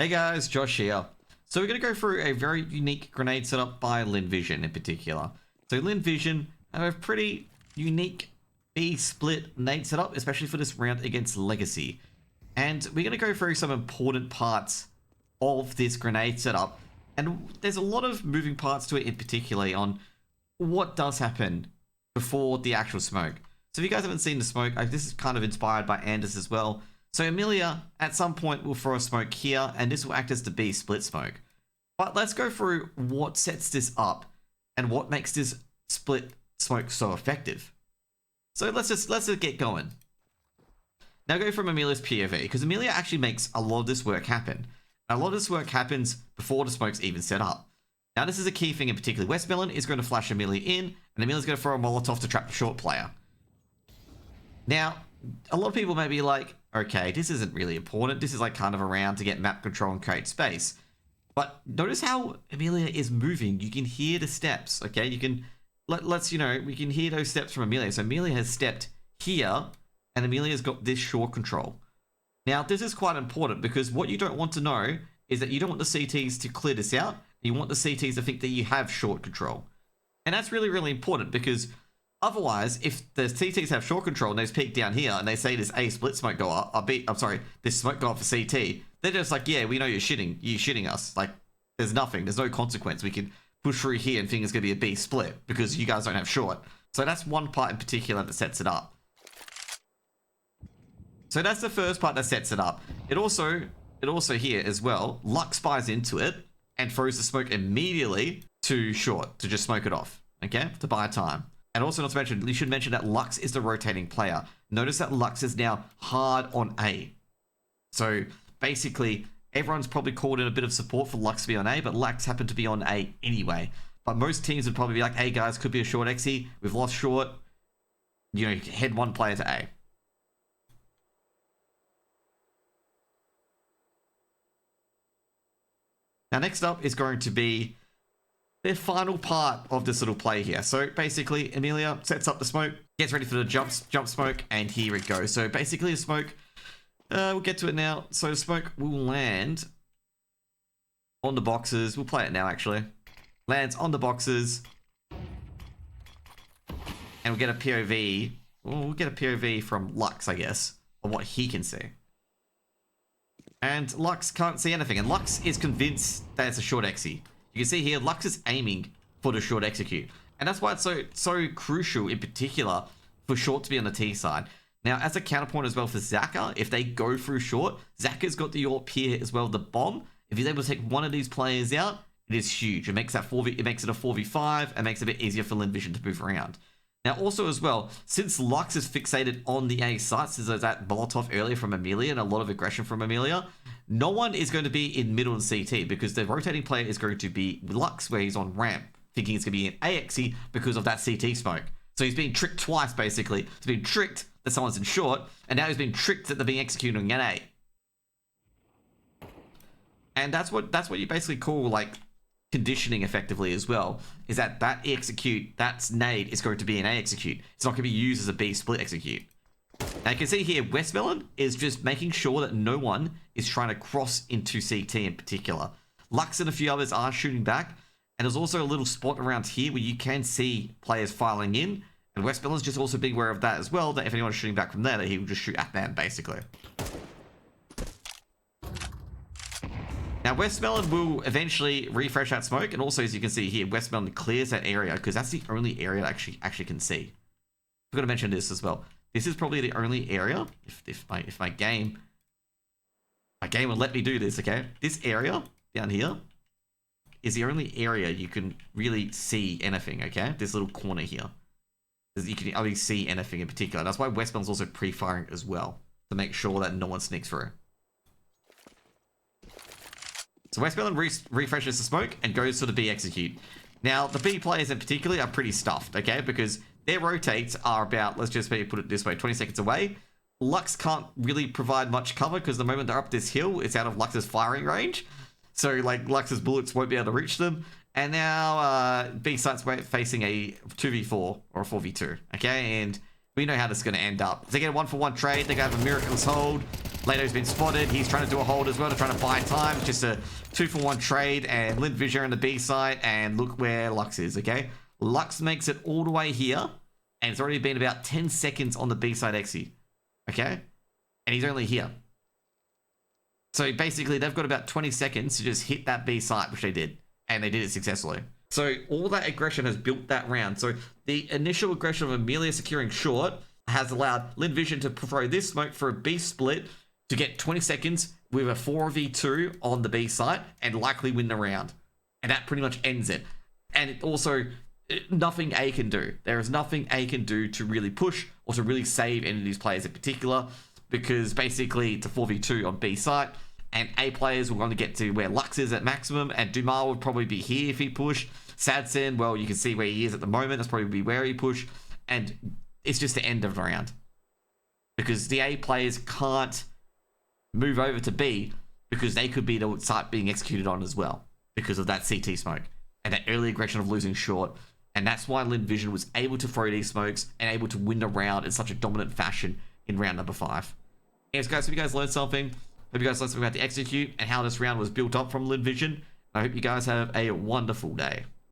Hey guys, Josh here. So we're going to go through a very unique grenade setup by Lynn Vision in particular. So Lynn Vision have a pretty unique B-split nade setup, especially for this round against Legacy. And we're going to go through some important parts of this grenade setup. And there's a lot of moving parts to it in particular on what does happen before the actual smoke. So if you guys haven't seen the smoke, this is kind of inspired by Anders as well. So Emilia, at some point, will throw a smoke here, and this will act as the B split smoke. But let's go through what sets this up and what makes this split smoke so effective. So let's just get going. Now go from Emilia's POV, because Emilia actually makes a lot of this work happen. And a lot of this work happens before the smoke's even set up. Now this is a key thing in particular. Westmelon is going to flash Emilia in, and Emilia's going to throw a Molotov to trap the short player. Now, a lot of people may be like, okay, this isn't really important. This is like kind of around to get map control and create space. But notice how Emilia is moving. You can hear the steps, okay? You can, we can hear those steps from Emilia. So Emilia has stepped here, and Emilia's got this short control. Now, this is quite important because what you don't want to know is that you don't want the CTs to clear this out. You want the CTs to think that you have short control. And that's really, really important because otherwise, if the CTs have short control and they peek down here and they say this A split smoke go up, this smoke go up for CT, they're just like, yeah, we know you're shitting us. Like, there's nothing, there's no consequence. We can push through here and think it's gonna be a B split because you guys don't have short. So that's one part in particular that sets it up. So that's the first part that sets it up. It also here as well, Lux buys into it and throws the smoke immediately to short to just smoke it off, okay, to buy time. And also not to mention, you should mention that Lux is the rotating player. Notice that Lux is now hard on A. So basically, everyone's probably called in a bit of support for Lux to be on A, but Lux happened to be on A anyway. But most teams would probably be like, hey guys, could be a short XE. We've lost short. You know, head one player to A. Now next up is going to be the final part of this little play here. So basically, Emilia sets up the smoke, gets ready for the jump smoke, and here it goes. So basically the smoke, we'll get to it now. So the smoke will land on the boxes. We'll play it now, actually. Lands on the boxes. And we'll get a POV. Well, we'll get a POV from Lux, I guess, of what he can see. And Lux can't see anything. And Lux is convinced that it's a short XE. You can see here, Lux is aiming for the short execute. And that's why it's so crucial, in particular, for short to be on the T side. Now, as a counterpoint as well for Zaka, if they go through short, Zaka's got the AWP here as well, the bomb. If he's able to take one of these players out, it is huge. It makes it a 4v5, and makes it a bit easier for Lynn Vision to move around. Now, also as well, since Lux is fixated on the A site, since there's that Molotov earlier from Emilia and a lot of aggression from Emilia, no one is going to be in middle and CT because the rotating player is going to be Lux, where he's on ramp, thinking it's going to be an AXE because of that CT smoke. So he's being tricked twice, basically. He's been tricked that someone's in short, and now he's been tricked that they're being executed on an A. And that's what you basically call, like, conditioning effectively as well, is that execute, that's nade, is going to be an A execute. It's not going to be used as a B split execute. Now you can see here, Westmelon is just making sure that no one is trying to cross into CT in particular. Lux and a few others are shooting back, and there's also a little spot around here where you can see players filing in, and Westmelon's just also being aware of that as well, that if anyone's shooting back from there, that he will just shoot at them, basically. Now, Westmelon will eventually refresh that smoke, and also, as you can see here, Westmelon clears that area, because that's the only area that actually can see. I've got to mention this as well. This is probably the only area, if my game will let me do this, okay? This area down here is the only area you can really see anything, okay? This little corner here. You can only see anything in particular. That's why Westmelon's also pre-firing as well, to make sure that no one sneaks through. So Westmelon refreshes the smoke and goes for the B execute. Now, the B players in particular are pretty stuffed, okay? Because their rotates are about, let's just put it this way, 20 seconds away. Lux can't really provide much cover because the moment they're up this hill, it's out of Lux's firing range. So, like, Lux's bullets won't be able to reach them. And now, B site's facing a 2v4 or a 4v2, okay? And we know how this is going to end up. If they get a 1-for-1 trade, they're going to have a miraculous hold. Lato's been spotted. He's trying to do a hold as well to try to buy time. It's just a 2-for-1 trade, and Lynn Vision on the B side, and look where Lux is, okay? Lux makes it all the way here, and it's already been about 10 seconds on the B side exit, okay? And he's only here. So basically, they've got about 20 seconds to just hit that B site, which they did, and they did it successfully. So all that aggression has built that round. So the initial aggression of Emilia securing short has allowed Lynn Vision to throw this smoke for a B split to get 20 seconds with a 4v2 on the B site and likely win the round. And that pretty much ends it. And it also, nothing A can do. There is nothing A can do to really push or to really save any of these players in particular, because basically it's a 4v2 on B site, and A players will want to get to where Lux is at maximum, and Dumas would probably be here if he pushed. Sadsen, well, you can see where he is at the moment. That's probably be where he pushed. And it's just the end of the round. Because the A players can't move over to B, because they could be the site being executed on as well, because of that CT smoke and that early aggression of losing short. And that's why Lynn Vision was able to throw these smokes and able to win the round in such a dominant fashion in round number 5. Anyways, guys, hope you guys learned something. Hope you guys learned something about the execute and how this round was built up from Lynn Vision. I hope you guys have a wonderful day.